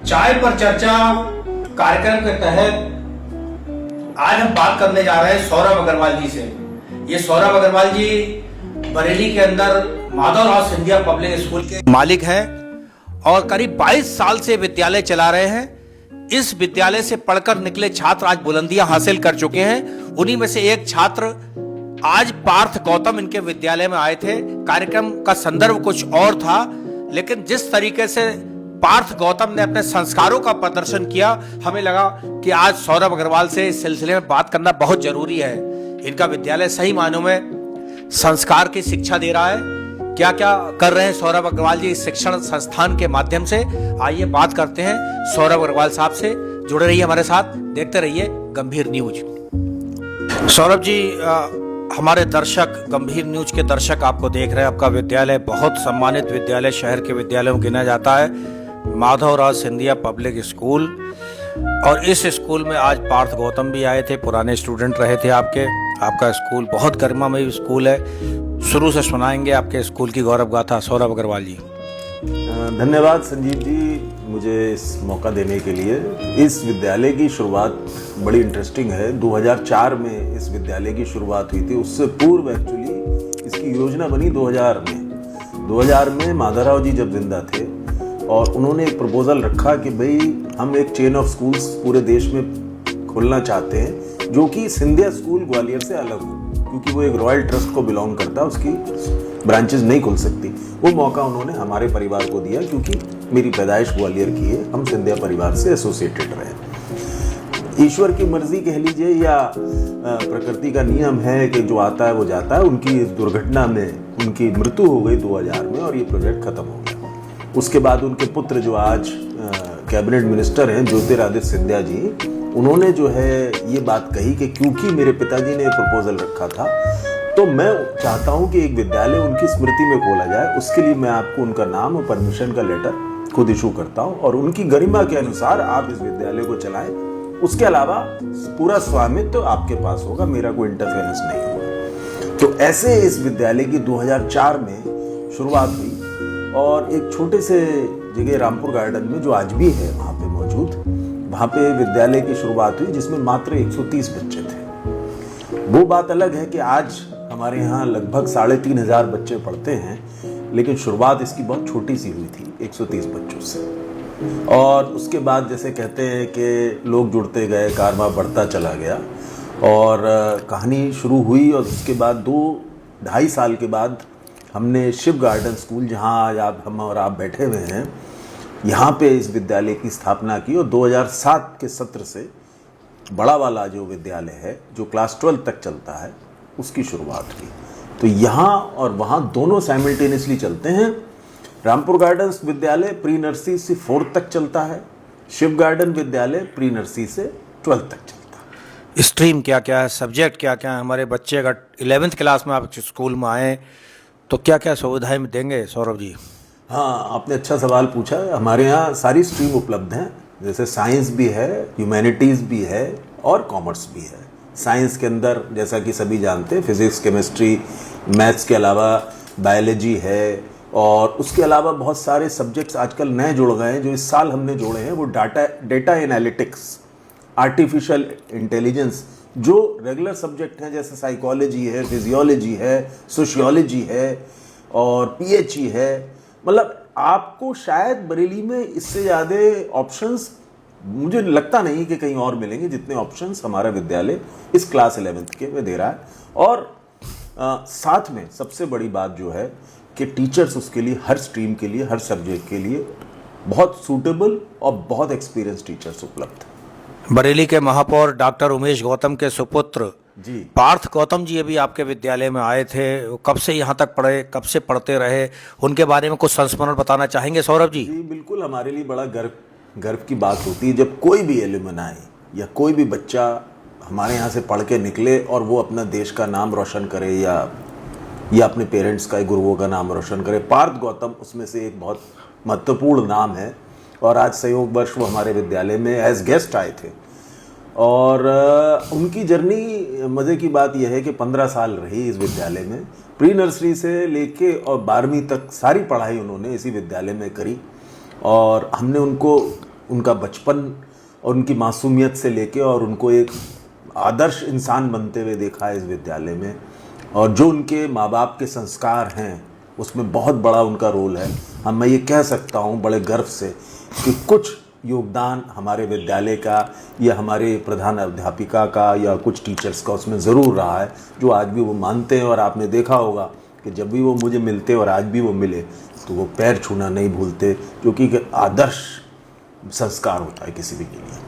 चाय पर चर्चा कार्यक्रम के तहत आज हम बात करने जा रहे हैं सौरभ अग्रवाल जी से। ये सौरभ अग्रवाल जी बरेली के अंदर माधवराव सिंधिया पब्लिक स्कूल के मालिक हैं और करीब 22 साल से विद्यालय चला रहे हैं। इस विद्यालय से पढ़कर निकले छात्र आज बुलंदियां हासिल कर चुके हैं। उन्हीं में से एक छात्र आज पार्थ गौतम इनके विद्यालय में आए थे। कार्यक्रम का संदर्भ कुछ और था, लेकिन जिस तरीके से पार्थ गौतम ने अपने संस्कारों का प्रदर्शन किया, हमें लगा कि आज सौरभ अग्रवाल से इस सिलसिले में बात करना बहुत जरूरी है। इनका विद्यालय सही मायनों में संस्कार की शिक्षा दे रहा है। क्या क्या कर रहे हैं सौरभ अग्रवाल जी इस शिक्षण संस्थान के माध्यम से, आइए बात करते हैं सौरभ अग्रवाल साहब से। जुड़े रहिए हमारे साथ, देखते रहिए गंभीर न्यूज। सौरभ जी, हमारे दर्शक, गंभीर न्यूज के दर्शक आपको देख रहे हैं। आपका विद्यालय बहुत सम्मानित विद्यालय शहर के विद्यालयों में गिना जाता है, माधवराव सिंधिया पब्लिक स्कूल। और इस स्कूल में आज पार्थ गौतम भी आए थे, पुराने स्टूडेंट रहे थे आपके। आपका स्कूल बहुत गरिमामय स्कूल है। शुरू से सुनाएंगे आपके स्कूल की गौरव गाथा सौरभ अग्रवाल जी। धन्यवाद संजीव जी, मुझे इस मौका देने के लिए। इस विद्यालय की शुरुआत बड़ी इंटरेस्टिंग है। 2004 में इस विद्यालय की शुरुआत हुई थी। उससे पूर्व एक्चुअली इसकी योजना बनी 2000 में माधवराव जी जब जिंदा थे और उन्होंने एक प्रपोजल रखा कि भाई हम एक चेन ऑफ स्कूल्स पूरे देश में खोलना चाहते हैं जो कि सिंधिया स्कूल ग्वालियर से अलग हो, क्योंकि वो एक रॉयल ट्रस्ट को बिलोंग करता है, उसकी ब्रांचेस नहीं खुल सकती। वो मौका उन्होंने हमारे परिवार को दिया, क्योंकि मेरी पैदाइश ग्वालियर की है, हम सिंधिया परिवार से एसोसिएटेड रहे। ईश्वर की मर्जी कह लीजिए या प्रकृति का नियम है कि जो आता है वो जाता है। उनकी इस दुर्घटना में उनकी मृत्यु हो गई 2000 में और ये प्रोजेक्ट खत्म हो गया। उसके बाद उनके पुत्र जो आज कैबिनेट मिनिस्टर हैं, ज्योतिरादित्य सिंधिया जी, उन्होंने जो है ये बात कही कि क्योंकि मेरे पिताजी ने प्रपोजल रखा था तो मैं चाहता हूं कि एक विद्यालय उनकी स्मृति में खोला जाए। उसके लिए मैं आपको उनका नाम और परमिशन का लेटर खुद इशू करता हूं और उनकी गरिमा के अनुसार आप इस विद्यालय को चलाएं। उसके अलावा पूरा स्वामित्व तो आपके पास होगा, मेरा कोई इंटरफेरेंस नहीं होगा। तो ऐसे इस विद्यालय की 2004 में शुरुआत हुई और एक छोटे से जगह रामपुर गार्डन में, जो आज भी है वहाँ पे मौजूद, वहाँ पे विद्यालय की शुरुआत हुई जिसमें मात्र 130 बच्चे थे। वो बात अलग है कि आज हमारे यहाँ लगभग 3500 बच्चे पढ़ते हैं, लेकिन शुरुआत इसकी बहुत छोटी सी हुई थी 130 बच्चों से। और उसके बाद जैसे कहते हैं कि लोग जुड़ते गए, कारवां बढ़ता चला गया और कहानी शुरू हुई। और उसके बाद 2-2.5 साल के बाद हमने शिव गार्डन स्कूल, जहाँ आज हम और आप बैठे हुए हैं, यहाँ पे इस विद्यालय की स्थापना की और 2007 के सत्र से बड़ा वाला जो विद्यालय है, जो क्लास 12 तक चलता है, उसकी शुरुआत हुई। तो यहाँ और वहाँ दोनों साइमल्टेनियसली चलते हैं। रामपुर गार्डन विद्यालय प्री नर्सरी से 4th तक चलता है, शिव गार्डन विद्यालय प्री नर्सरी से 12th तक चलता है। स्ट्रीम क्या क्या है, सब्जेक्ट क्या क्या है? हमारे बच्चे अगर 11th क्लास में आप स्कूल में आए तो क्या क्या सुविधाएं देंगे सौरभ जी? हाँ, आपने अच्छा सवाल पूछा। हमारे यहाँ सारी स्ट्रीम उपलब्ध हैं, जैसे साइंस भी है, ह्यूमैनिटीज़ भी है और कॉमर्स भी है। साइंस के अंदर जैसा कि सभी जानते हैं, फिजिक्स, केमिस्ट्री, मैथ्स के अलावा बायोलॉजी है और उसके अलावा बहुत सारे सब्जेक्ट्स आजकल नए जुड़ गए हैं जो इस साल हमने जोड़े हैं। वो डेटा एनालिटिक्स, आर्टिफिशियल इंटेलिजेंस, जो रेगुलर सब्जेक्ट हैं जैसे साइकोलॉजी है, फिजियोलॉजी है, सोशियोलॉजी है और पीएचई है। मतलब आपको शायद बरेली में इससे ज़्यादा ऑप्शंस मुझे लगता नहीं कि कहीं और मिलेंगे जितने ऑप्शंस हमारा विद्यालय इस क्लास 11th के में दे रहा है। और साथ में सबसे बड़ी बात जो है कि टीचर्स उसके लिए, हर स्ट्रीम के लिए, हर सब्जेक्ट के लिए बहुत सूटेबल और बहुत एक्सपीरियंस टीचर्स उपलब्ध हैं। बरेली के महापौर डॉक्टर उमेश गौतम के सुपुत्र जी पार्थ गौतम जी अभी आपके विद्यालय में आए थे। वो कब से यहाँ तक पढ़े, कब से पढ़ते रहे, उनके बारे में कुछ संस्मरण बताना चाहेंगे सौरभ जी? जी बिल्कुल, हमारे लिए बड़ा गर्व की बात होती है जब कोई भी एलुमनाई या कोई भी बच्चा हमारे यहाँ से पढ़ के निकले और वो अपना देश का नाम रोशन करे या अपने पेरेंट्स का, गुरुओं का नाम रोशन करे। पार्थ गौतम उसमें से एक बहुत महत्वपूर्ण नाम है और आज संयोगवश वो हमारे विद्यालय में एज गेस्ट आए थे। और उनकी जर्नी, मज़े की बात यह है कि 15 साल रही इस विद्यालय में। प्री नर्सरी से लेके और 12वीं तक सारी पढ़ाई उन्होंने इसी विद्यालय में करी और हमने उनको उनका बचपन और उनकी मासूमियत से लेके और उनको एक आदर्श इंसान बनते हुए देखा है इस विद्यालय में। और जो उनके माँ बाप के संस्कार हैं उसमें बहुत बड़ा उनका रोल है। हम मैं ये कह सकता हूँ बड़े गर्व से कि कुछ योगदान हमारे विद्यालय का या हमारे प्रधान अध्यापिका का या कुछ टीचर्स का उसमें ज़रूर रहा है, जो आज भी वो मानते हैं। और आपने देखा होगा कि जब भी वो मुझे मिलते और आज भी वो मिले तो वो पैर छूना नहीं भूलते, जो कि आदर्श संस्कार होता है किसी भी के लिए।